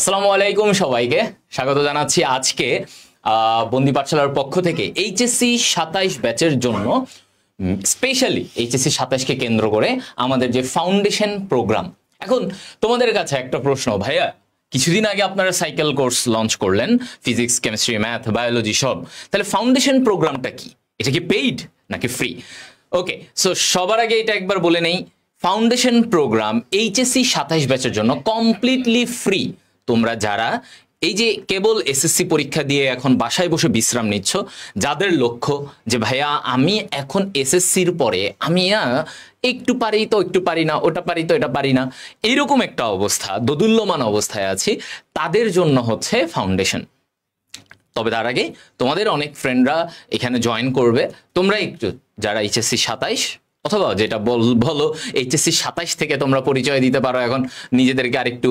আসসালামু আলাইকুম সবাইকে স্বাগত জানাচ্ছি আজকে বন্দি পাঠশালার পক্ষ থেকে এইচএসসি 27 ব্যাচের জন্য স্পেশালি এইচএসসি 27 কে কেন্দ্র করে আমাদের যে ফাউন্ডেশন প্রোগ্রাম। এখন তোমাদের কাছে একটা প্রশ্ন, ভাইয়া কিছুদিন আগে আপনারা সাইকেল কোর্স লঞ্চ করলেন, ফিজিক্স, কেমিস্ট্রি, ম্যাথ, বায়োলজি সব, তাহলে ফাউন্ডেশন প্রোগ্রামটা কি? এটা কি পেইড নাকি ফ্রি? ওকে, সো সবার আগে এটা একবার বলে নেই, ফাউন্ডেশন প্রোগ্রাম এইচএসসি 27 ব্যাচের জন্য কমপ্লিটলি ফ্রি। তোমরা যারা এই যে কেবল এসএসসি পরীক্ষা দিয়ে এখন বাসায় বসে বিশ্রাম নিচ্ছ, যাদের লক্ষ্য যে ভাইয়া আমি এখন এসএসসির পরে আমি একটু পারি তো একটু পারি না, ওটা পারি তো এটা পারি না, এইরকম একটা অবস্থা, দোদুল্যমান অবস্থায় আছি, তাদের জন্য হচ্ছে ফাউন্ডেশন। তবে তার আগে তোমাদের অনেক ফ্রেন্ডরা এখানে জয়েন করবে, তোমরা একটু যারা এইচএসসি 27 অথবা যেটা বলো এইচএসসি 27 থেকে তোমরা পরিচয় দিতে পারো এখন নিজেদেরকে আরেকটু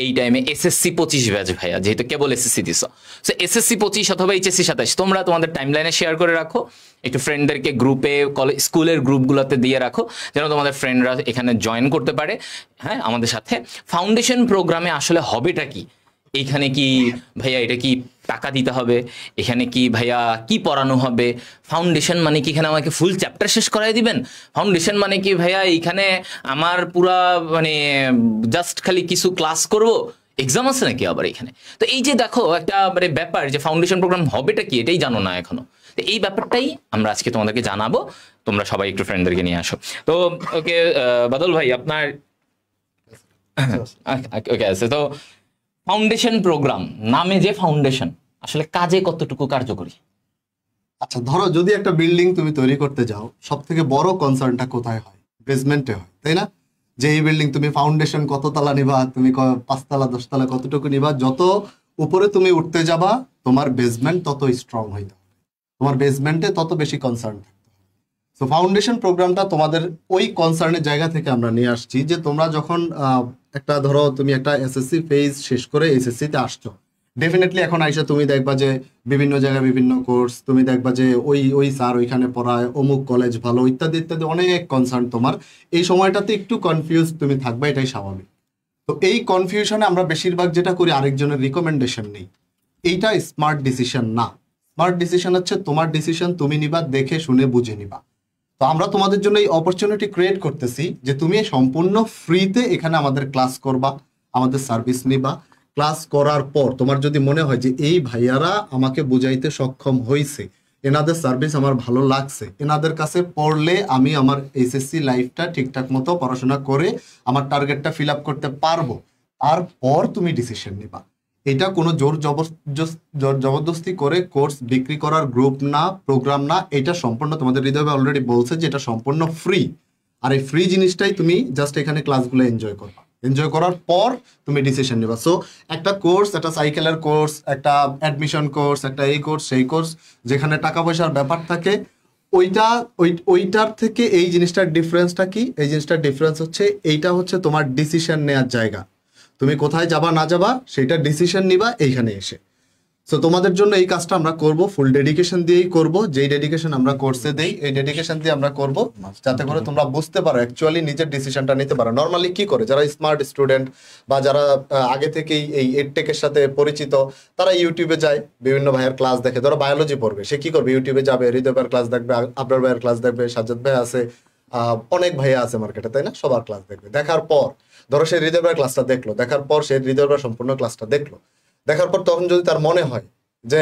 এই টাইমে এসএসসি 25 ব্যাচ ভাইয়া, যেহেতু কেবল এসএসসি দিছো, সো এসএসসি 25 অথবা এইচএসসি 27 তোমরা তোমাদের টাইমলাইনে শেয়ার করে রাখো, একটু ফ্রেন্ডদেরকে গ্রুপে, কলেজ, স্কুলের গ্রুপগুলোতে দিয়ে রাখো যেন তোমাদের ফ্রেন্ডরা এখানে জয়েন করতে পারে। হ্যাঁ, আমাদের সাথে ফাউন্ডেশন প্রোগ্রামে আসলে হবেটা কি, এইখানে কি ভাইয়া এটা কি টাকা দিতে হবে, এখানে কি ভাইয়া কি পড়ানো হবে, ফাউন্ডেশন মানে কি এখানে আমাকে ফুল চ্যাপ্টার শেষ করাই দিবেন, ফাউন্ডেশন মানে কি ভাইয়া এইখানে আমার পুরা মানে জাস্ট খালি কিছু ক্লাস করব, এক্সাম আছে নাকি আবার এখানে? তো এই যে দেখো একটা মানে ব্যাপার যে ফাউন্ডেশন প্রোগ্রাম হবেটা কি এটাই জানো না এখনো, তো এই ব্যাপারটাই আমরা আজকে তোমাদেরকে জানাবো। তোমরা সবাই একটু ফ্রেন্ডদেরকে নিয়ে আসো। তো ওকে, বাদল ভাই আপনার ওকে আছে তো ফাউন্ডেশন প্রোগ্রাম, নামে যে ফাউন্ডেশন, আসলে কাজে কতটুকু কার্যকরী? আচ্ছা, ধরো যদি একটা বিল্ডিং তুমি তৈরি করতে যাও, সব থেকে বড় কনসার্নটা কোথায় হয়? বেসমেন্টে হয়, তাই না? যে এই বিল্ডিং তুমি ফাউন্ডেশন কত তলা নিবা, তুমি 5 তলা 10 তলা কতটুকু নিবা, যত উপরে তুমি উঠতে যাবা তোমার বেসমেন্ট তত স্ট্রং হইতে হবে, তোমার বেসমেন্টে তত বেশি কনসার্ন থাকতে হবে। তো ফাউন্ডেশন প্রোগ্রামটা তোমাদের ওই কনসার্নের জায়গা থেকে আমরা নিয়ে আসছি যে তোমরা যখন একটা ধরো তুমি একটা এসএসসি ফেজ শেষ করে এসএসসি তে আসছো, ডেফিনেটলি এখন আইসা তুমি দেখবা যে বিভিন্ন জায়গায় বিভিন্ন কোর্স, তুমি দেখবা যে ওই স্যার ওইখানে পড়ায়, অমুক কলেজ ভালো, ইত্যাদি ইত্যাদি অনেক কনসার্ন তোমার। এই সময়টাতে একটু কনফিউজ তুমি থাকবা, এটাই স্বাভাবিক। তো এই কনফিউশনে আমরা বেশিরভাগ যেটা করি আরেকজনের রিকমেন্ডেশন নেই, এইটা স্মার্ট ডিসিশন না। স্মার্ট ডিসিশন হচ্ছে তোমার ডিসিশন তুমি নিবা, দেখে শুনে বুঝে নিবা। তো আমরা তোমাদের জন্য এই অপরচুনিটি ক্রিয়েট করতেছি যে তুমি সম্পূর্ণ ফ্রিতে এখানে আমাদের ক্লাস করবা, আমাদের সার্ভিস নিবা। ক্লাস করার পর তোমার যদি মনে হয় যে এই ভাইয়ারা আমাকে বুঝাইতে সক্ষম হয়েছে, এনাদের সার্ভিস আমার ভালো লাগছে, এনাদের কাছে পড়লে আমি আমার এইচএসসি লাইফটা ঠিকঠাক মতো পড়াশোনা করে আমার টার্গেটটা ফিল আপ করতে পারবো, তারপর তুমি ডিসিশন নিবা। এটা কোনো জোর জবরদস্তি করে কোর্স বিক্রি করার গ্রুপ না, প্রোগ্রাম না। এটা সম্পূর্ণ তোমাদের হৃদয় অলরেডি বলছে যে এটা সম্পূর্ণ ফ্রি। আর এই ফ্রি জিনিসটাই তুমি জাস্ট এখানে ক্লাসগুলো এনজয় করবা, এনজয় করার পর তুমি ডিসিশন নেবা। সো একটা কোর্স, একটা সাইকেলের কোর্স, একটা অ্যাডমিশন কোর্স, একটা এই কোর্স সেই কোর্স, যেখানে টাকা পয়সার ব্যাপার থাকে, ওইটার থেকে এই জিনিসটার ডিফারেন্সটা কি? এই জিনিসটার ডিফারেন্স হচ্ছে এইটা হচ্ছে তোমার ডিসিশন নেওয়ার জায়গা, তুমি কোথায় যাবা না যাবা সেটা ডিসিশন নিবা এইখানে এসে। সো তোমাদের জন্য এই কাজটা আমরা করব, ফুল ডেডিকেশন দিয়েই করব। যেই ডেডিকেশন আমরা কোর্সে দেই এই ডেডিকেশন দিয়ে আমরা করব, যাতে করে তোমরা বুঝতে পারো অ্যাকচুয়ালি নিজের ডিসিশনটা নিতে পারো। নর্মালি কি করে যারা স্মার্ট স্টুডেন্ট বা যারা আগে থেকেই এই এডটেকের সাথে পরিচিত, তারা ইউটিউবে যায়, বিভিন্ন ভাইয়ের ক্লাস দেখে। ধরো বায়োলজি পড়বে, সে কি করবে? ইউটিউবে যাবে, হৃদয় ভাইয়ের ক্লাস দেখবে, আবরার ভাইয়ের ক্লাস দেখবে, সাজ্জাদ ভাই আছে, অনেক ভাইয়া আছে মার্কেটে, তাই না? সবার ক্লাস দেখবে। দেখার পর ধরো সে হৃদয় ভাইয়ের ক্লাসটা দেখলো, দেখার পর সে হৃদয় ভাইয়ের সম্পূর্ণ ক্লাসটা দেখলো, দেখার পর তখন যদি তার মনে হয় যে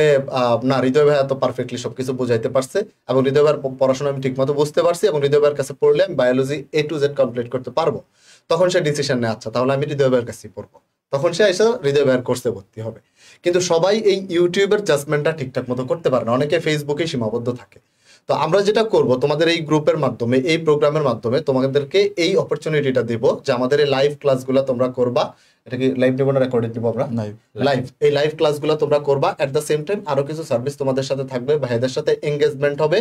না, হৃদয় ভাই এত পারফেক্টলি সবকিছু বোঝাইতে পারছে এবং হৃদয় ভাইয়ের পড়াশোনা আমি ঠিক মতো বুঝতে পারছি এবং হৃদয় ভাইয়ের কাছে পড়লে আমি biology A to Z complete করতে পারবো, তখন সে ডিসিশন নেয় আচ্ছা তাহলে আমি হৃদয় ভাইয়ের কাছেই পড়বো। তখন সে এসে হৃদয় ভাইয়ের কোর্সে ভর্তি হবে। কিন্তু সবাই এই ইউটিউবের জাজমেন্টটা ঠিকঠাক মতো করতে পারে না, অনেকে ফেসবুকে সীমাবদ্ধ থাকে। তো আমরা যেটা করব, তোমাদের এই গ্রুপের মাধ্যমে, এই প্রোগ্রামের মাধ্যমে তোমাদেরকে এই অপরচুনিটিটা দিব যে আমাদের এই লাইভ ক্লাসগুলো তোমরা করবা। এটা কি লাইভ নেব না রেকর্ডেড নেব? আমরা লাইভ, এই লাইভ ক্লাসগুলো তোমরা করবা। এট দ্য সেম টাইম আরো কিছু সার্ভিস তোমাদের সাথে থাকবে, ভাইদের সাথে এঙ্গেজমেন্ট হবে।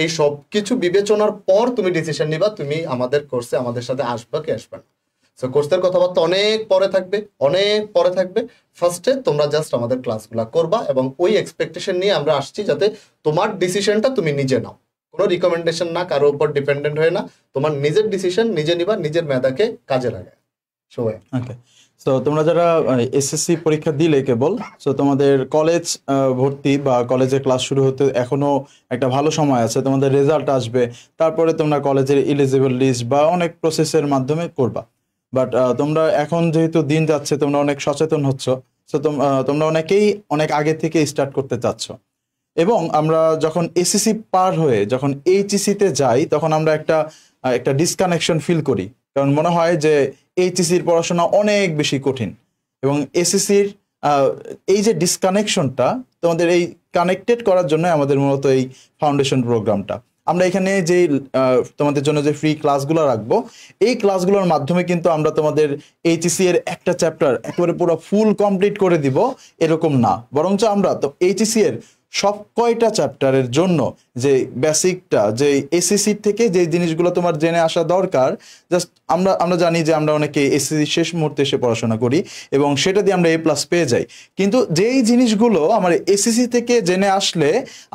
এই সব কিছু বিবেচনার পর তুমি ডিসিশন নিবা তুমি আমাদের কোর্সে আমাদের সাথে আসবা কি আসবে না। সো কোর্সের কথাবার্তা অনেক পরে থাকবে, অনেক পরে থাকবে। ফার্স্টে তোমরা জাস্ট আমাদের ক্লাসগুলো করবা এবং ওই এক্সপেকটেশন নিয়ে আমরা আসছি যাতে তোমার ডিসিশনটা তুমি নিজে নাও, কোনো রিকমেন্ডেশন না, কারোর উপর ডিপেন্ডেন্ট হয়ে না, তোমার নিজের ডিসিশন নিজে নিবা, নিজের মেধাকে কাজে লাগায়। সবাই ওকে, সো তোমরা যারা এসএসসি পরীক্ষা দিলে কেবল, সো তোমাদের কলেজ ভর্তি বা কলেজে ক্লাস শুরু হতে এখনো একটা ভালো সময় আছে, তোমাদের রেজাল্ট আসবে, তারপরে তোমরা কলেজের এলিজিবল লিস্ট বা অনেক প্রসেসের মাধ্যমে করবা। বাট তোমরা এখন যেহেতু দিন যাচ্ছে, তোমরা অনেক সচেতন হচ্ছ, সো তোমরা অনেকেই অনেক আগে থেকে স্টার্ট করতে চাচ্ছ। এবং আমরা যখন এসএসসি পার হয়ে যখন এইচএসসিতে যাই, তখন আমরা একটা ডিসকানেকশন ফিল করি, কারণ মনে হয় যে এইচএসসির পড়াশোনা অনেক বেশি কঠিন। এবং এসএসসির এই যে ডিসকানেকশনটা, তোমাদের এই কানেক্টেড করার জন্য আমাদের মূলত এই ফাউন্ডেশন প্রোগ্রামটা। আমরা এখানে যে তোমাদের জন্য যে ফ্রি ক্লাসগুলো রাখবো, এই ক্লাসগুলোর মাধ্যমে কিন্তু আমরা তোমাদের এইচএসসি এর একটা চ্যাপ্টার একেবারে পুরো ফুল কমপ্লিট করে দিব এরকম না, বরঞ্চ আমরা তো এইচএসসি এর সব কয়টা চ্যাপ্টারের জন্য যে বেসিকটা, যে এসএসসি থেকে যে জিনিসগুলো তোমার জেনে আসা দরকার, জাস্ট আমরা জানি যে আমরা অনেকে এসএসসি শেষ মুহূর্তে এসে পড়াশোনা করি এবং সেটা দিয়ে আমরা A+ পেয়ে যাই, কিন্তু যেই জিনিসগুলো আমার এসএসসি থেকে জেনে আসলে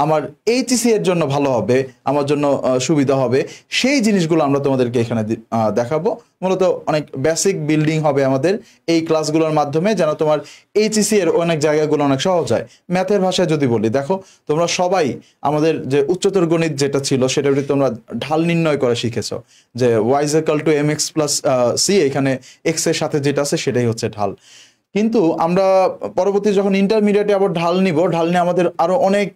আমার এইচএসসি এর জন্য ভালো হবে, আমার জন্য সুবিধা হবে, সেই জিনিসগুলো আমরা তোমাদেরকে এখানে দেখাবো। মূলত অনেক বেসিক বিল্ডিং হবে আমাদের এই ক্লাসগুলোর মাধ্যমে, যেন তোমার এইচএসসি এর অনেক জায়গাগুলো অনেক সহজ হয়। ম্যাথের ভাষায় যদি বলি, দেখো তোমরা সবাই আমাদের যে উচ্চতর গণিত যেটা ছিল সেটা তোমরা ঢাল নির্ণয় করা শিখেছো, যে y = mx + c, এখানে x এর সাথে যেটা আছে সেটাই হচ্ছে ঢাল। কিন্তু আমরা পরবর্তী যখন ইন্টারমিডিয়েটে আবার ঢাল নিয়ে আমাদের আরো অনেক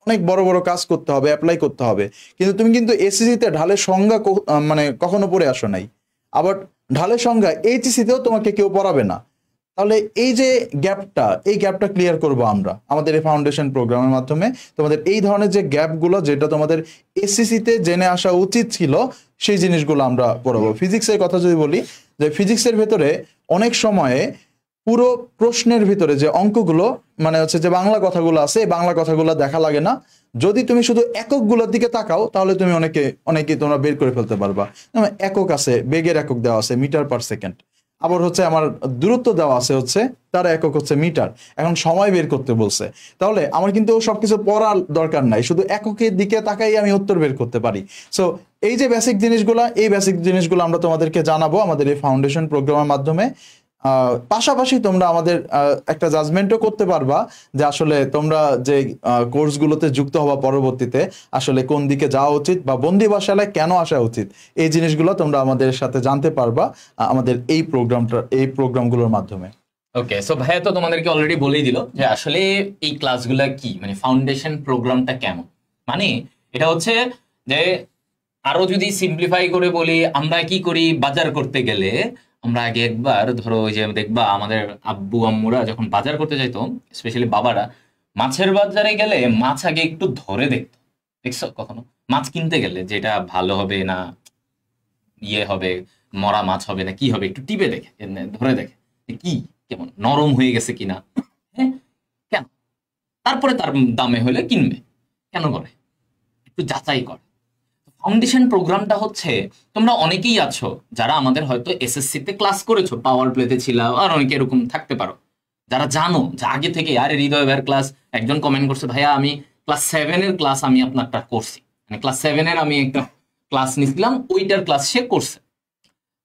অনেক বড় বড় কাজ করতে হবে, অ্যাপ্লাই করতে হবে। কিন্তু তুমি কিন্তু এসএসসিতে ঢালের সংজ্ঞা মানে কখনো পড়ে আসো নাই, আবার ঢালের সংজ্ঞা এইচএসসিতেও তোমাকে কেউ পড়াবে না। তাহলে এই যে গ্যাপটা ক্লিয়ার করব আমরা আমাদের এই ফাউন্ডেশন প্রোগ্রামের মাধ্যমে। তোমাদের এই ধরনের যে গ্যাপগুলো, যেটা তোমাদের এসএসসিতে জেনে আসা উচিত ছিল, সেই জিনিসগুলো আমরা পড়াবো। ফিজিক্সের কথা যদি বলি, যে ফিজিক্সের ভেতরে অনেক সময়ে পুরো প্রশ্নের ভিতরে যে অঙ্কগুলো, মানে হচ্ছে যে বাংলা কথাগুলো আছে, এই বাংলা কথাগুলো দেখা লাগে না, যদি তুমি শুধু এককগুলোর দিকে তাকাও তাহলে তুমি অনেকে তোমরা বের করে ফেলতে পারবা। একক আছে, বেগের একক দেওয়া আছে মিটার/সেকেন্ড, আবার হচ্ছে আমার দূরত্ব দেওয়া আছে হচ্ছে তার একক হচ্ছে মিটার, এখন সময় বের করতে বলছে। তাহলে আমার কিন্তু সবকিছু পড়ার দরকার নাই, শুধু এককের দিকে তাকাই আমি উত্তর বের করতে পারি। সো এই যে বেসিক জিনিসগুলো আমরা তোমাদেরকে জানাবো আমাদের এই ফাউন্ডেশন প্রোগ্রামের মাধ্যমে। পাশাপাশি তোমরা আমাদের একটা জাজমেন্টও করতে পারবা যে আসলে তোমরা যে কোর্সগুলোতে যুক্ত হওয়া পরবর্তীতে আসলে কোন দিকে যাওয়া উচিত বা বন্দিবাসালায় কেন আসা উচিত, এই জিনিসগুলো তোমরা আমাদের সাথে জানতে পারবা আমাদের এই প্রোগ্রামগুলোর মাধ্যমে। ওকে, সো ভাইয়া তো তোমাদেরকে অলরেডি বলেই দিল যে আসলে এই ক্লাসগুলা কি, মানে ফাউন্ডেশন প্রোগ্রামটা কেমন। মানে এটা হচ্ছে যে আরো যদি সিম্পলিফাই করে বলি, আমরা কি করি, বাজার করতে গেলে আমরা আগে একবার ধরো ওই যে দেখবা আমাদের আব্বু আম্মুরা যখন বাজার করতে যাইতো, স্পেশালি বাবারা, মাছের বাজারে গেলে মাছ আগে একটু ধরে দেখতো। দেখছো কখনো মাছ কিনতে গেলে যেটা ভালো হবে না ইয়ে হবে, মরা মাছ হবে না কি হবে, একটু টিপে দেখে, ধরে দেখে কি কেমন নরম হয়ে গেছে কিনা, হ্যাঁ কেন, তারপরে তার দামে হলে কিনবে, কেন করে একটু যাচাই করে। ফাউন্ডেশন প্রোগ্রামটা হচ্ছে, তোমরা অনেকেই আছো যারা আমাদের হয়তো এসএসসিতে ক্লাস করেছো, পাওয়ার প্লেতে ছিল, আর অনেকে এরকম থাকতে পারো যারা জানো যে আগে থেকে আরে হৃদয় ভাইয়ের ক্লাস, একজন কমেন্ট করছে ভাইয়া আমি ক্লাস 7 এর ক্লাস আমি আপনারটা করছি, মানে ক্লাস 7 এর আমি একটা ক্লাস নিছিলাম, ওইটার ক্লাস সে করছে।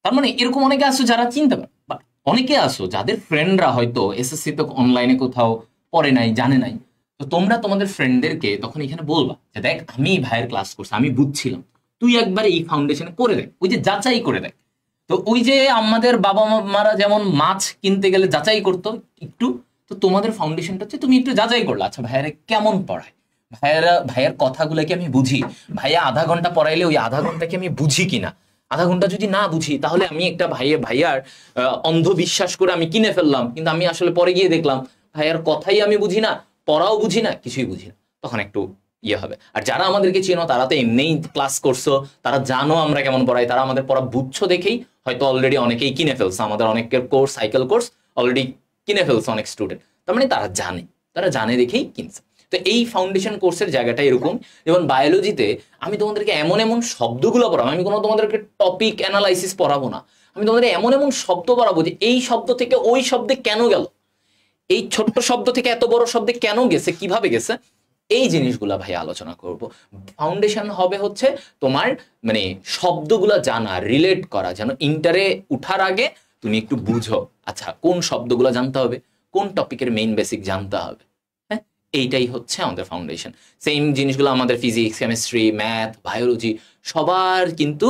তার মানে এরকম অনেকে আছো যারা চিনতে পারো, বাট অনেকে আছো যাদের ফ্রেন্ডরা হয়তো এসএসসিতে অনলাইনে কোথাও পড়ে নাই, জানে নাই। তো তোমরা তোমাদের ফ্রেন্ডদেরকে তখন এখানে বলবা যে দেখ আমি ভাইয়ের ক্লাস করছি, আমি বুঝছিলাম, তুই একবার এই ফাউন্ডেশনে করে দেখ, ওই যে যাচাই করে দেখ। তো ওই যে আমাদের বাবা মারা যেমন মাছ কিনতে গেলে যাচাই করতো একটু, তো তোমাদের ফাউন্ডেশনটা হচ্ছে তুমি একটু যাচাই করলে, আচ্ছা ভাইয়ারা কেমন পড়ায়, ভাইয়ার কথাগুলোকে আমি বুঝি, ভাইয়া আধা ঘন্টা পড়াইলে ওই আধা ঘন্টাকে আমি বুঝি কিনা, আধা ঘন্টা যদি না বুঝি তাহলে আমি একটা ভাইয়ার অন্ধবিশ্বাস করে আমি কিনে ফেললাম, কিন্তু আমি আসলে পরে গিয়ে দেখলাম ভাইয়ার কথাই আমি বুঝি না, পড়াও বুঝি না, কিছুই বুঝি না, তখন একটু ইয়ে হবে। আর যারা আমাদেরকে চেনো তারা তো এমনিই ক্লাস করছো, তারা জানো আমরা কেমন পড়াই, তারা আমাদের পড়া বুঝছো দেখেই হয়তো অলরেডি অনেকেই কিনে ফেলছে, আমাদের অনেকের কোর্স, সাইকেল কোর্স অলরেডি কিনে ফেলছে অনেক স্টুডেন্ট, তার মানে তারা জানে দেখেই কিনছে। তো এই ফাউন্ডেশন কোর্সের জায়গাটা এরকম, যেমন বায়োলজিতে আমি তোমাদেরকে এমন এমন শব্দগুলো পড়াবো, আমি কোনো তোমাদেরকে টপিক অ্যানালাইসিস পড়াবো না, আমি তোমাদের এমন এমন শব্দ পড়াবো যে এই শব্দ থেকে ওই শব্দে কেন গেল, এই ছোট্ট শব্দ থেকে এত বড় শব্দে কেন গেছে, কিভাবে গেছে, এই জিনিসগুলা ভাই আলোচনা করব। ফাউন্ডেশন হবে হচ্ছে তোমার মানে শব্দগুলা জানা, রিলেট করা, যেন ইন্টারে উঠার আগে তুমি একটু বুঝো, আচ্ছা কোন শব্দগুলো জানতে হবে, কোন টপিকের মেইন বেসিক জানতে হবে। হ্যাঁ, এইটাই হচ্ছে আমাদের ফাউন্ডেশন। সেম জিনিসগুলো আমাদের ফিজিক্স, কেমিস্ট্রি, ম্যাথ, বায়োলজি সবার কিন্তু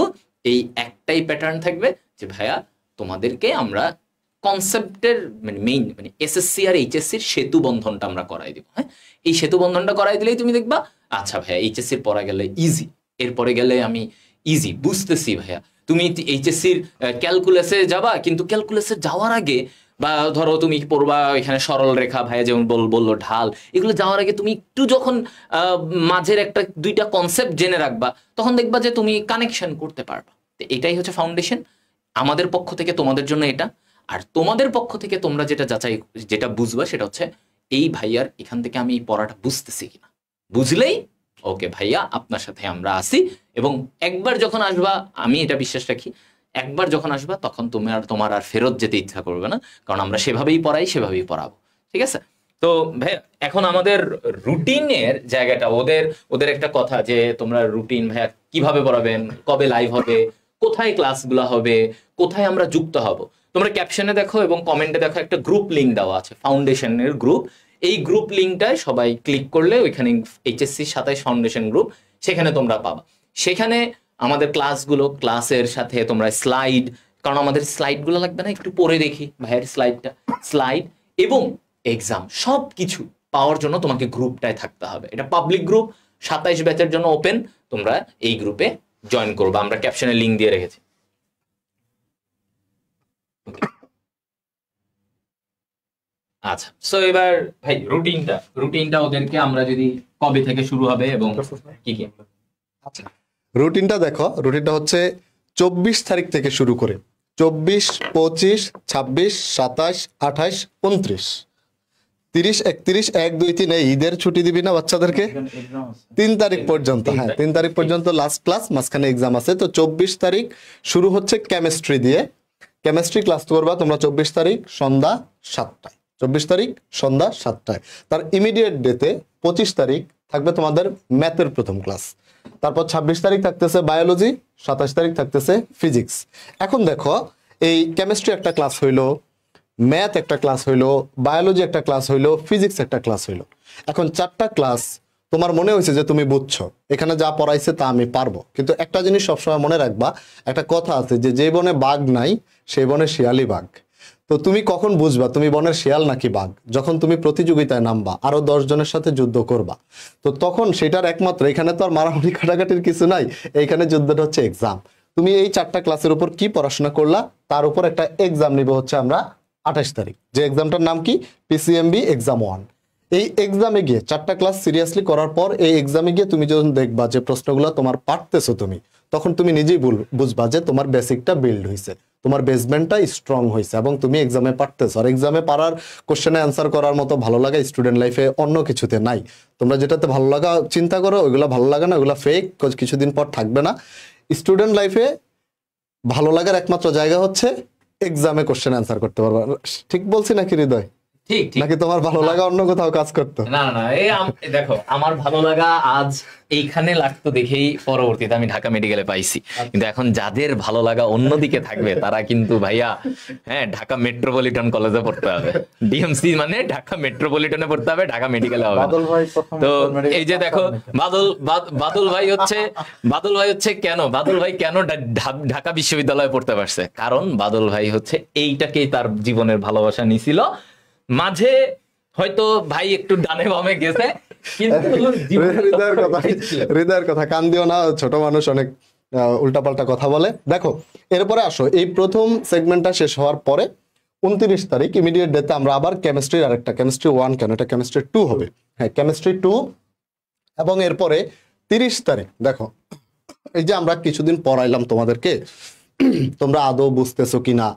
এই একটাই প্যাটার্ন থাকবে যে ভাইয়া তোমাদেরকে আমরা কনসেপ্টের মানে মেইন মানে এসএসসি আর এইচএসসির সেতু বন্ধনটা আমরা করাই দিব। হ্যাঁ, এই সেতু বন্ধনটা করাই দিলেই তুমি দেখবা আচ্ছা ভাইয়া এইচএসসির পড়া গেলে ইজি, এরপরে গেলে আমি ইজি বুঝতেছি ভাইয়া। তুমি এইচএসসির ক্যালকুলাসে যাবা, কিন্তু ক্যালকুলাসে যাওয়ার আগে বা ধরো তুমি পড়বা এখানে সরল রেখা, ভাইয়া যেমন বললো ঢাল, এগুলো যাওয়ার আগে তুমি একটু যখন মাঝের একটা দুইটা কনসেপ্ট জেনে রাখবা, তখন দেখবা যে তুমি কানেকশন করতে পারবা। তো এটাই হচ্ছে ফাউন্ডেশন আমাদের পক্ষ থেকে তোমাদের জন্য এটা। আর তোমাদের পক্ষ থেকে তোমরা যেটা বুঝবা সেটা হচ্ছে এই ভাইয়ার এখান থেকে আমি এই পড়াটা বুঝতেছি কিনা, বুঝলেই ওকে ভাইয়া আপনার সাথে আমরা আসি। এবং একবার যখন আসবা, আমি এটা বিশ্বাস রাখি, একবার যখন আসবা তখন তোমার আর ফেরত যেতে ইচ্ছা করবে না, কারণ আমরা সেভাবেই পড়াই, সেভাবেই পড়াবো। ঠিক আছে? তো ভাইয়া এখন আমাদের রুটিনের জায়গাটা, ওদের একটা কথা যে তোমরা রুটিন ভাইয়া কিভাবে পড়াবেন, কবে লাইভ হবে, কোথায় ক্লাসগুলো হবে, কোথায় আমরা যুক্ত হব। তোমরা ক্যাপশনে দেখো এবং কমেন্টে দেখো একটা গ্রুপ লিঙ্ক দেওয়া আছে, ফাউন্ডেশনের গ্রুপ। এই গ্রুপ লিঙ্কটায় সবাই ক্লিক করলে ওইখানে এইচএসসি 27 ফাউন্ডেশন গ্রুপ, সেখানে তোমরা পাবা। সেখানে আমাদের ক্লাসের সাথে তোমরা স্লাইড, কারণ আমাদের স্লাইডগুলো লাগবে না, একটু পরে দেখি ভাইয়ের স্লাইড এবং এক্সাম সব কিছু পাওয়ার জন্য তোমাকে গ্রুপটায় থাকতে হবে। এটা পাবলিক গ্রুপ, 27 ব্যাচের জন্য ওপেন, তোমরা এই গ্রুপে জয়েন করবে, আমরা ক্যাপশনে লিঙ্ক দিয়ে রেখেছি। আচ্ছা, সো এবার ভাই রুটিনটা ওদেরকে আমরা যদি কবে থেকে শুরু হবে এবং কি কি। আচ্ছা, রুটিনটা দেখো, রুটিনটা হচ্ছে 24 তারিখ থেকে শুরু করে 24, 25, 26, 27, 28, 29, 30, 31, 1, 2, 3 এই ঈদের ছুটি দিবি না বাচ্চাদেরকে? 3 তারিখ পর্যন্ত। হ্যাঁ, 3 তারিখ পর্যন্ত লাস্ট ক্লাস, মাঝখানে এক্সাম আছে। তো 24 তারিখ শুরু হচ্ছে কেমিস্ট্রি দিয়ে। কেমিস্ট্রি ক্লাস করবা তোমরা 24 তারিখ সন্ধ্যা 7টায়। 24 তারিখ সন্ধ্যা 7টায়। তার ইমিডিয়েট ডেতে 25 তারিখ থাকবে তোমাদের ম্যাথের প্রথম ক্লাস। তারপর 26 তারিখ থাকতেছে বায়োলজি, 27 তারিখ থাকতেছে ফিজিক্স। এখন দেখো, এই কেমিস্ট্রি একটা ক্লাস হইলো, ম্যাথ একটা ক্লাস হইলো, বায়োলজি একটা ক্লাস হইলো, ফিজিক্স একটা ক্লাস হইলো। এখন 4টা ক্লাস তোমার মনে হয়েছে যে তুমি বুঝছো, এখানে যা পড়াইছে তা আমি পারবো। কিন্তু একটা জিনিস সবসময় মনে রাখবা, একটা কথা আছে যে বনে বাঘ নাই সেই বনে শিয়ালি বাঘ। তো তুমি কখন বুঝবা তুমি বনের শিয়াল নাকি বাঘ? যখন তুমি প্রতিযোগিতায় নামবা, আরো 10 জনের সাথে যুদ্ধ করবা, তো তখন সেটার একমাত্র, এখানে তো আর মারামারি কাটাকাটির কিছু নাই, এইখানে যুদ্ধটা হচ্ছে এক্সাম। তুমি এই 4টা ক্লাসের উপর কি পড়াশোনা করলা তার উপর একটা এক্সাম নিব হচ্ছে আমরা 28 তারিখ, যে এক্সামটার নাম কি পিসিএমবি এক্সাম 1। এই এক্সামে গিয়ে 4টা ক্লাস সিরিয়াসলি করার পর এই এক্সামে গিয়ে তুমি যখন দেখবা যে প্রশ্নগুলো তোমার পারতেছো তুমি, তখন তুমি নিজেই বুঝবা যে তোমার বেসিকটা বিল্ড হয়েছে, তোমার বেসমেন্টটা স্ট্রং হয়েছে এবং তুমি এক্সামে পারতেছো। আর এক্সামে পারার, কোশ্চেনে অ্যান্সার করার মতো ভালো লাগা স্টুডেন্ট লাইফে অন্য কিছুতে নাই। তোমরা যেটাতে ভালো লাগা চিন্তা করো, ওইগুলো ভালো লাগে না, ওইগুলো ফেক, কিছুদিন পর থাকবে না। স্টুডেন্ট লাইফে ভালো লাগার একমাত্র জায়গা হচ্ছে এক্সামে কোশ্চেন অ্যান্সার করতে পারবা। ঠিক বলছি নাকি হৃদয়? ঠিক নাকি তোমার ভালো লাগা অন্য কোথাও কাজ করতো? না, দেখো আমার ভালো লাগা আজ এইখানে লাগতো দেখেই পরবর্তীতে আমি ঢাকা মেডিকেলে পাইছি। কিন্তু এখন যাদের ভালো লাগা অন্যদিকে থাকবে তারা কিন্তু ভাইয়া হ্যাঁ ঢাকা মেট্রোপলিটন কলেজে পড়তে হবে, ডিএমসি মানে ঢাকা মেট্রোপলিটনে পড়তে হবে, ঢাকা মেডিকেলে হবে। তো এই যে দেখো বাদল ভাই হচ্ছে কেন ঢাকা বিশ্ববিদ্যালয়ে পড়তে পারছে, কারণ বাদল ভাই হচ্ছে এইটাকেই তার জীবনের ভালোবাসা নিছিল। মাঝে হয়তো ভাই একটু ডানে বামে গেছে, কিন্তু হৃদয়ের কথা কান দিও না, ছোট মানুষ অনেক উল্টাপাল্টা কথা বলে। দেখো, এরপরে আসো, এই প্রথম সেগমেন্টটা শেষ হওয়ার পরে 29 তারিখ ইমিডিয়েট ডেতে আমরা আবার কেমিস্ট্রির আরেকটা, কেমিস্ট্রি 1 কেন, এটা কেমিস্ট্রি 2 হবে। হ্যাঁ, কেমিস্ট্রি 2। এবং এরপরে 30 তারিখ দেখো, এই যে আমরা কিছুদিন পড়াইলাম তোমাদেরকে, তোমরা আদৌ বুঝতেছো কিনা,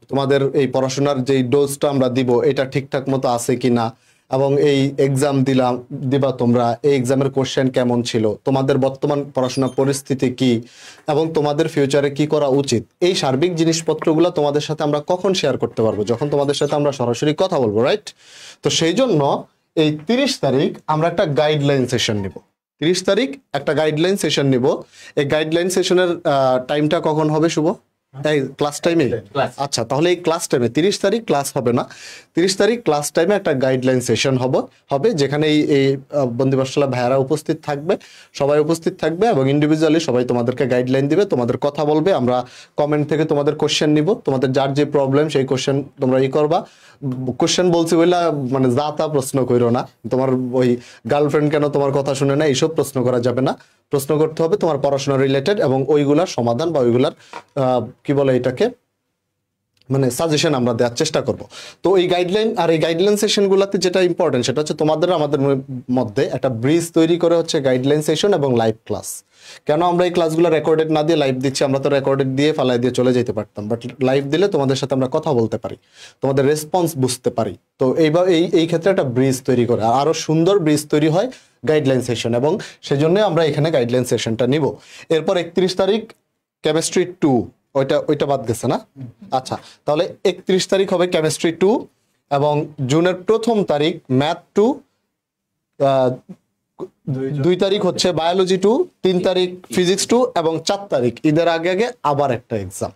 তোমাদের এই পড়াশোনার যে ডোজটা আমরা দিব এটা ঠিকঠাক মতো আছে কিনা, এবং এই এক্সাম দিবা তোমরা, এই এক্সামের কোশ্চেন কেমন ছিল, তোমাদের বর্তমান পড়াশোনার পরিস্থিতি কি, এবং তোমাদের ফিউচারে কি করা উচিত, এই সার্বিক জিনিসপত্রগুলো তোমাদের সাথে আমরা কখন শেয়ার করতে পারবো? যখন তোমাদের সাথে আমরা সরাসরি কথা বলবো, রাইট? তো সেই জন্য এই 30 তারিখ আমরা একটা গাইডলাইন সেশন নিব। 30 তারিখ একটা গাইডলাইন সেশন নিব। এই গাইডলাইন সেশনের টাইমটা কখন হবে শুভ? এই ক্লাস টাইমে? Class। আচ্ছা, তাহলে এই ক্লাস টাইমে 30 তারিখ ক্লাস হবে না। 30 তারিখ ক্লাস টাইমে একটা গাইডলাইন সেশন হবে যেখানে এই বন্দি পাঠশালা ভাইয়ারা উপস্থিত থাকবে, সবাই উপস্থিত থাকবে এবং ইন্ডিভিজুয়ালি সবাই তোমাদেরকে গাইডলাইন দিবে, তোমাদের কথা বলবে, আমরা কমেন্ট থেকে তোমাদের কোশ্চেন নিব, তোমাদের যার যে প্রবলেম সেই কোশ্চেন তোমরা করবা। কোশ্চেন বলছি বইলা মানে যা তা প্রশ্ন করো না, তোমার ওই গার্লফ্রেন্ড কেন তোমার কথা শুনে না এইসব প্রশ্ন করা যাবে না। প্রশ্ন করতে হবে তোমার পড়াশোনা রিলেটেড এবং ওইগুলার সমাধান বা ওইগুলার কি বলে এটাকে মানে সাজেশন আমরা দেওয়ার চেষ্টা করব। তো এই গাইডলাইন আর এই গাইডলাইন সেশনগুলোতে যেটা ইম্পর্টেন্ট সেটা হচ্ছে তোমাদের আমাদের মধ্যে একটা ব্রিজ তৈরি করে হচ্ছে গাইডলাইন সেশন এবং লাইভ ক্লাস। কেন আমরা এই ক্লাসগুলো রেকর্ডেড না দিয়ে লাইভ দিচ্ছি? আমরা তো রেকর্ডেড দিয়ে ফালাই দিয়ে চলে যেতে পারতাম, বাট লাইভ দিলে তোমাদের সাথে আমরা কথা বলতে পারি, তোমাদের রেসপন্স বুঝতে পারি। তো এইবার এই ক্ষেত্রে একটা ব্রিজ তৈরি করে আরো সুন্দর ব্রিজ তৈরি হয় গাইডলাইন সেশন, এবং সেজন্য আমরা এখানে গাইডলাইন সেশনটা নিব। এরপর 31 তারিখ কেমিস্ট্রি 2, ওইটা বাদ গেছে না? আচ্ছা, তাহলে 31 তারিখ হবে কেমিস্ট্রি 2 এবং জুনের 1ম তারিখ ম্যাথ 2, 2 তারিখ হচ্ছে বায়োলজি 2, 3 তারিখ ফিজিক্স 2 এবং 4 তারিখ ঈদের আগে আগে আবার একটা এক্সাম।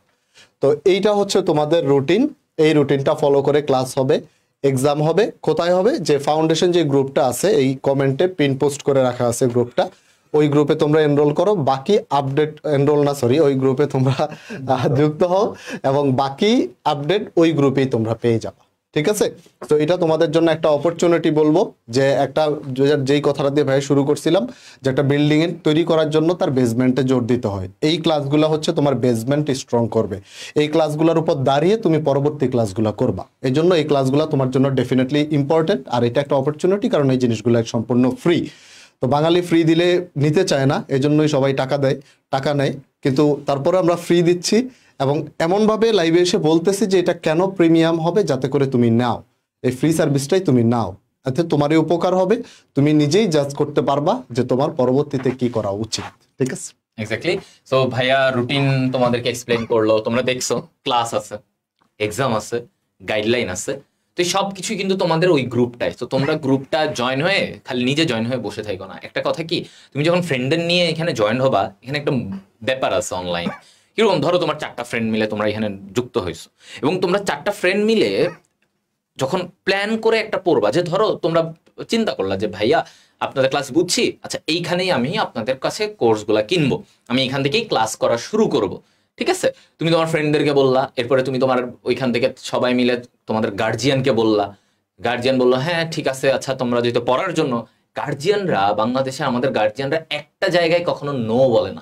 তো এইটা হচ্ছে তোমাদের রুটিন। এই রুটিনটা ফলো করে ক্লাস হবে, এক্সাম হবে। কোথায় হবে? যে ফাউন্ডেশন যে গ্রুপটা আছে, এই কমেন্টে পিন পোস্ট করে রাখা আছে গ্রুপটা, ওই গ্রুপে তোমরা এনরোল করো। বাকি আপডেট ওই গ্রুপে তোমরা যুক্ত হও এবং বাকি আপডেট ওই গ্রুপেই তোমরা পেয়ে যাবে। ঠিক আছে? তো এটা তোমাদের জন্য একটা অপরচুনিটি বলবো, যে একটা যেই কথাটা দিয়ে ভাই শুরু করছিলাম, যে একটা বিল্ডিং এর তৈরি করার জন্য তার বেসমেন্টে জোর দিতে হয়। এই ক্লাসগুলো হচ্ছে তোমার বেসমেন্ট স্ট্রং করবে। এই ক্লাসগুলোর উপর দাঁড়িয়ে তুমি পরবর্তী ক্লাসগুলো করবা। এই জন্য এই ক্লাসগুলো তোমার জন্য ডেফিনেটলি ইম্পর্টেন্ট, আর এটা একটা অপরচুনিটি, কারণ এই জিনিসগুলো সম্পূর্ণ ফ্রি। তো বাঙালি ফ্রি দিলে নিতে চায় না, এজন্যই সবাই টাকা নেয়, কিন্তু তারপরে আমরা ফ্রি দিচ্ছি এবং এমনভাবে লাইভে এসে বলতেছি যে এটা কেন প্রিমিয়াম হবে, যাতে করে তুমি নাও, এই ফ্রি সার্ভিসটাই তুমি নাও, এতে তোমারই উপকার হবে, তুমি নিজেই জাজ করতে পারবা যে তোমার পরবর্তীতে কি করা উচিত। ঠিক আছে? এক্স্যাক্টলি। সো ভাইয়া রুটিন তোমাদেরকে এক্সপ্লেন করলো, তোমরা দেখছো ক্লাস আছে, এক্সাম আছে, গাইডলাইন আছে, তো এই সব কিছুই কিন্তু তোমাদের ওই গ্রুপটায়। তো তোমরা গ্রুপটা জয়েন হয়ে খালি নিজে জয়েন হয়ে বসে থাকো না। একটা কথা কি, তুমি যখন ফ্রেন্ডদের নিয়ে এখানে জয়েন হবা, এখানে একটা ব্যাপার আছে অনলাইন। কিরকম, ধরো তোমার 4টা ফ্রেন্ড মিলে তোমরা এখানে যুক্ত হয়েছো, এবং তোমরা 4টা ফ্রেন্ড মিলে যখন প্ল্যান করে একটা পড়বা, যে ধরো তোমরা চিন্তা করলা যে ভাইয়া আপনাদের ক্লাস বুঝছি, আচ্ছা এইখানেই আমি আপনাদের কাছে কোর্সগুলা কিনবো, আমি এখান থেকেই ক্লাস করা শুরু করব। ঠিক আছে? তুমি তোমার ফ্রেন্ডদেরকে বললা, এরপরে তুমি তোমার ওইখান থেকে সবাই মিলে তোমাদের গার্জিয়ানকে বললা, গার্জিয়ান বললো হ্যাঁ ঠিক আছে, আচ্ছা তোমরা যেহেতু পড়ার জন্য। গার্জিয়ানরা, বাংলাদেশে আমাদের গার্জিয়ানরা একটা জায়গায় কখনো নো বলে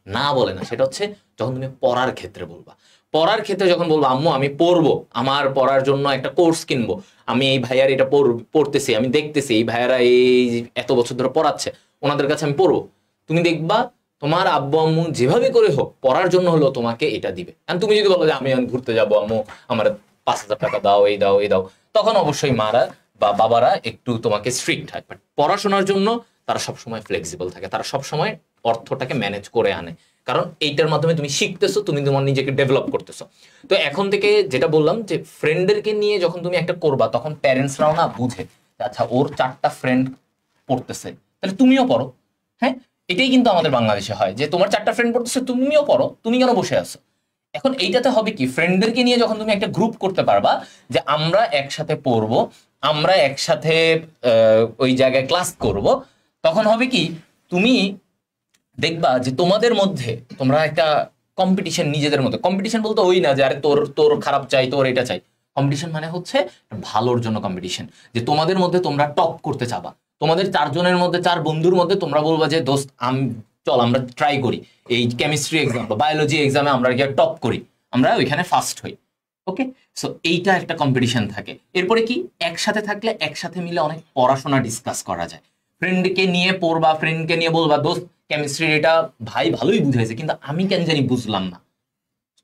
না বলে না, সেটা হচ্ছে যখন তুমি পড়ার ক্ষেত্রে বলবা। পড়ার ক্ষেত্রে যখন বলবো আম্মু আমি পড়বো, আমার পড়ার জন্য একটা কোর্স কিনবো, আমি এই ভাইয়ার এটা পড়তেছি, আমি দেখতেছি এই ভাইয়ারা এই এত বছর ধরে পড়াচ্ছে, ওনাদের কাছে আমি পড়বো, তুমি দেখবা তোমার আব্বু আম্মু যেভাবে করে হোক পড়ার জন্য হলো তোমাকে এটা দিবে। আর তুমি যদি বলো যে আমি ঘুরতে যাবো আম্মু, আমার 5,000 টাকা দাও, এই দাও, তখন অবশ্যই মারা বা বাবারা একটু তোমাকে স্ট্রিক্ট হয়। বাট পড়াশোনার জন্য তারা সবসময় ফ্লেক্সিবল থাকে, তারা সবসময় অর্থটাকে ম্যানেজ করে আনে, কারণ এইটার মাধ্যমে তুমি শিখতেছো, তুমি তোমার নিজেকে ডেভেলপ করতেছো। তো এখন থেকে যেটা বললাম, যে ফ্রেন্ডদেরকে নিয়ে যখন তুমি একটা করবা, তখন প্যারেন্টসরাও না বুঝে আচ্ছা ওর 4টা ফ্রেন্ড পড়তেছে, তাহলে তুমিও পড়ো। হ্যাঁ, এটাই কিন্তু আমাদের বাংলাদেশে হয়, যে তোমার 4টা ফ্রেন্ড পড়তেছে, তুমিও পড়ো, তুমি কেন বসে আছো? এখন এইটাতে হবে কি, ফ্রেন্ডদেরকে নিয়ে যখন তুমি একটা গ্রুপ করতে পারবা, যে আমরা একসাথে পড়বো, আমরা একসাথে ওই জায়গায় ক্লাস করব, তখন হবে কি, তুমি দেখবা যে তোমাদের মধ্যে তোমরা একটা কম্পিটিশন, নিজেদের মধ্যে কম্পিটিশন বলতে ওই না যে আরে তোর খারাপ চাই, তোর এটা চাই। কম্পিটিশন মানে হচ্ছে ভালোর জন্য কম্পিটিশন, যে তোমাদের মধ্যে তোমরা টপ করতে চাবা। তোমাদের 4 জনের মধ্যে, 4 বন্ধুর মধ্যে তোমরা বলবা যে দোস্ত চল আমরা ট্রাই করি, এই কেমিস্ট্রি এক্সাম বা বায়োলজি এক্সামে আমরা গিয়ে টপ করি, আমরা ওইখানে ফার্স্ট হই। ওকে, সো এইটা একটা কম্পিটিশন থাকে। এরপরে কি, একসাথে থাকলে একসাথে মিলে অনেক পড়াশোনা ডিসকাস করা যায়। ফ্রেন্ডকে নিয়ে পড়বা, ফ্রেন্ডকে নিয়ে বলবা দোস্ত কেমিস্ট্রি এটা ভাই ভালোই বুঝাইছে, কিন্তু আমি কেন জানি বুঝলাম না,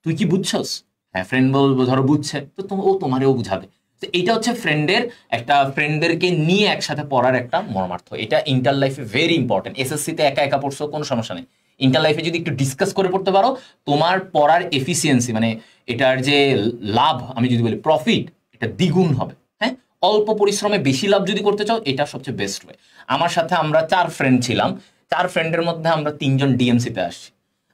তুই কি বুঝছস? হ্যাঁ, ফ্রেন্ড বলবো ধরো বুঝছে, তো ও তোমারেও বুঝাবে। তো এইটা হচ্ছে ফ্রেন্ডদেরকে নিয়ে একসাথে পড়ার একটা মর্মার্থ। এটা ইন্টার লাইফে ভেরি ইম্পর্টেন্ট। এসএসসিতে একা একা পড়ছো কোনো সমস্যা নেই, ইন্টার লাইফে যদি একটু ডিসকাস করে পড়তে পারো, তোমার পড়ার এফিসিয়েন্সি মানে এটার যে লাভ, আমি যদি বলি প্রফিট, এটা দ্বিগুণ হবে। হ্যাঁ, অল্প পরিশ্রমে বেশি লাভ যদি করতে চাও, এটা সবচেয়ে বেস্ট ওয়ে। আমার সাথে আমরা 4 ফ্রেন্ড ছিলাম, 4 ফ্রেন্ডের মধ্যে আমরা 3 জন ডিএমসিতে আসছি।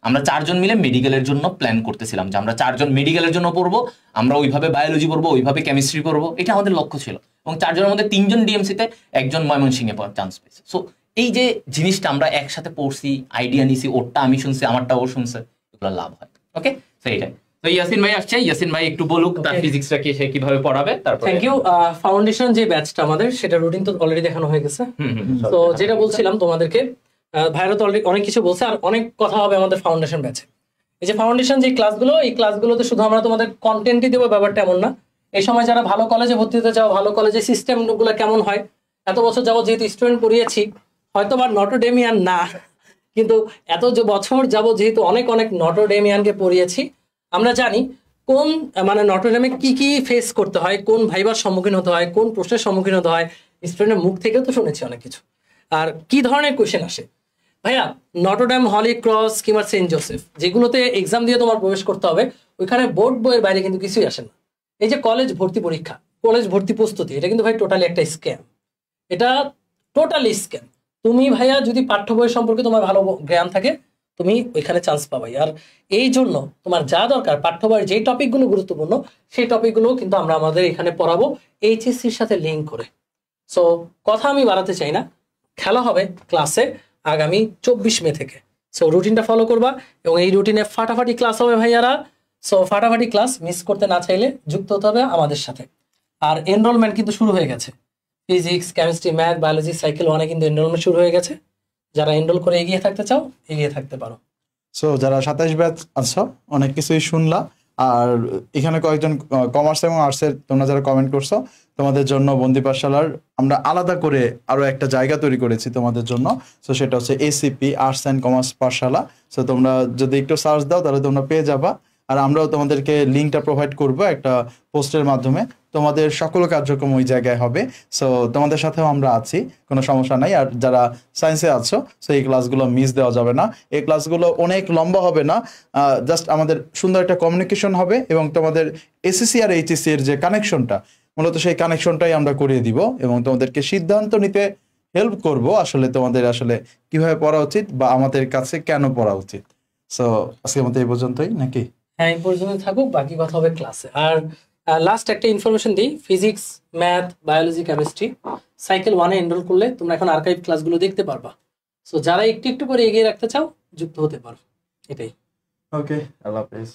আমরা 4 জন মিলে মেডিকেলের জন্য প্ল্যান করতেছিলাম যে আমরা 4 জন মেডিকেলের জন্য পড়বো, আমরা ওইভাবে বায়োলজি পড়বো, ওইভাবে কেমিস্ট্রি পড়বো, এটা আমাদের লক্ষ্য ছিল। এবং 4 জনের মধ্যে 3 জন ডিএমসিতে, 1 জন ময়মনসিংহে পাওয়ার চান্স পেয়েছে। সো এই যে জিনিসটা আমরা একসাথে পড়ছি, আইডিয়া নিছি, ওরটা আমি শুনছি, আমারটা ও শুনছে, এগুলো লাভ হয়। ওকে, তো এইটাই। তো ইয়াসিন ভাই আসছে, ইয়াসিন ভাই একটু বলুক তার ফিজিক্সটা কি, সে কিভাবে পড়াবে। তারপর থ্যাংক ইউ। ফাউন্ডেশন যে ব্যাচটা আমাদের, সেটা রুটিন তো অলরেডি দেখানো হয়ে গেছে। তো যেটা বলছিলাম তোমাদেরকে, ভাইরা তো অলরেডি অনেক কিছু বলছে, আর অনেক কথা হবে আমাদের ফাউন্ডেশন ব্যাচে। এই যে ফাউন্ডেশন যে ক্লাসগুলো, এই ক্লাসগুলোতে শুধু আমরা তোমাদের কন্টেন্টই দেবো, ব্যাপারটা এমন না। এই সময় যারা ভালো কলেজে ভর্তি হতে চাও, ভালো কলেজে সিস্টেমগুলো কেমন হয়, এত বছর যাবো যেহেতু স্টুডেন্ট পড়িয়েছি, হয়তো বা নটরডেমিয়ান না, কিন্তু এত যে বছর যাবো যেহেতু অনেক অনেক নটরডেমিয়ানকে পড়িয়েছি, আমরা জানি কোন মানে নটরডেমে কি কি ফেস করতে হয়, কোন ভাইবার সম্মুখীন হতে হয়, কোন প্রশ্নের সম্মুখীন হতে হয়, স্টুডেন্টের মুখ থেকেও তো শুনেছি অনেক কিছু। আর কি ধরনের কোয়েশ্চেন আসে ভাইয়া, নটরডেম, হলি ক্রস কিংবা সেন্ট জোসেফ, যেগুলোতে এক্সাম দিয়ে তোমার প্রবেশ করতে হবে, ওইখানে বোর্ড বইয়ের বাইরে কিন্তু কিছুই আসে না। এই যে কলেজ ভর্তি পরীক্ষা, কলেজ ভর্তি প্রস্তুতি, এটা কিন্তু ভাই টোটালি একটা স্ক্যাম। এটা টোটালি স্ক্যাম। তুমি ভাইয়া যদি পাঠ্য বই সম্পর্কে তোমার ভালো জ্ঞান থাকে, তুমি ওইখানে চান্স পাবাই। আর এই জন্য তোমার যা দরকার, পাঠ্য বইয়ের যেই টপিকগুলো গুরুত্বপূর্ণ, সেই টপিকগুলো কিন্তু আমরা আমাদের এখানে পড়াবো এইচএসসির সাথে লিঙ্ক করে। সো কথা আমি বাড়াতে চাই না, খেলা হবে ক্লাসে আগামী 24 মে থেকে। সো রুটিনটা ফলো করবা, এবং এই রুটিনে ফাটাফাটি ক্লাস হবে ভাইয়ারা। সো ফাটাফাটি ক্লাস মিস করতে না চাইলে যুক্ত হতে হবে আমাদের সাথে। আর এনরোলমেন্ট কিন্তু শুরু হয়ে গেছে, physics, chemistry, math, biology, cycle 1-এ কিন্তু এনরোলমেন্ট শুরু হয়ে গেছে। যারা এনরোল করে এগিয়ে থাকতে চাও, এগিয়ে থাকতে পারো। সো যারা 27 ব্যাচ আছো, অনেক কিছুই শুনলা। আর এখানে কয়েকজন কমার্স এবং আর্টসের তোমরা যারা কমেন্ট করছো, তোমাদের জন্য বন্দি পাঠশালার আমরা আলাদা করে আরো একটা জায়গা তৈরি করেছি তোমাদের জন্য। সো সেটা হচ্ছে ACP, arts and commerce Pathsala. So তোমরা যদি একটু সার্চ দাও তাহলে তোমরা পেয়ে যাবা। আর আমরাও তোমাদেরকে লিঙ্কটা প্রোভাইড করব একটা পোস্টের মাধ্যমে। তোমাদের সকল কার্যক্রম ওই জায়গায় হবে। সো তোমাদের সাথেও আমরা আছি, কোনো সমস্যা নাই। আর যারা সায়েন্সে আছো, সো এই ক্লাসগুলো মিস দেওয়া যাবে না। এই ক্লাসগুলো অনেক লম্বা হবে না, জাস্ট আমাদের সুন্দর একটা কমিউনিকেশন হবে, এবং তোমাদের এসএসসি আর এইচএসসি এর যে কানেকশনটা, মূলত সেই কানেকশনটাই আমরা করিয়ে দিব, এবং তোমাদেরকে সিদ্ধান্ত নিতে হেল্প করব আসলে তোমাদের আসলে কিভাবে পড়া উচিত বা আমাদের কাছে কেন পড়া উচিত। সো আজকের মতো এই পর্যন্তই নাকি? হ্যাঁ, এই পর্যন্ত থাকুক, বাকি কথা হবে ক্লাসে। আর লাস্ট একটা ইনফরমেশন দিই, physics, math, biology, chemistry, cycle 1-এ এনরোল করলে তোমরা এখন আর্কাইভ ক্লাসগুলো দেখতে পারবা। সো যারা একটু একটু করে এগিয়ে রাখতে চাও, যুক্ত হতে পারো। এটাই। ওকে, আল্লাহ হাফেজ।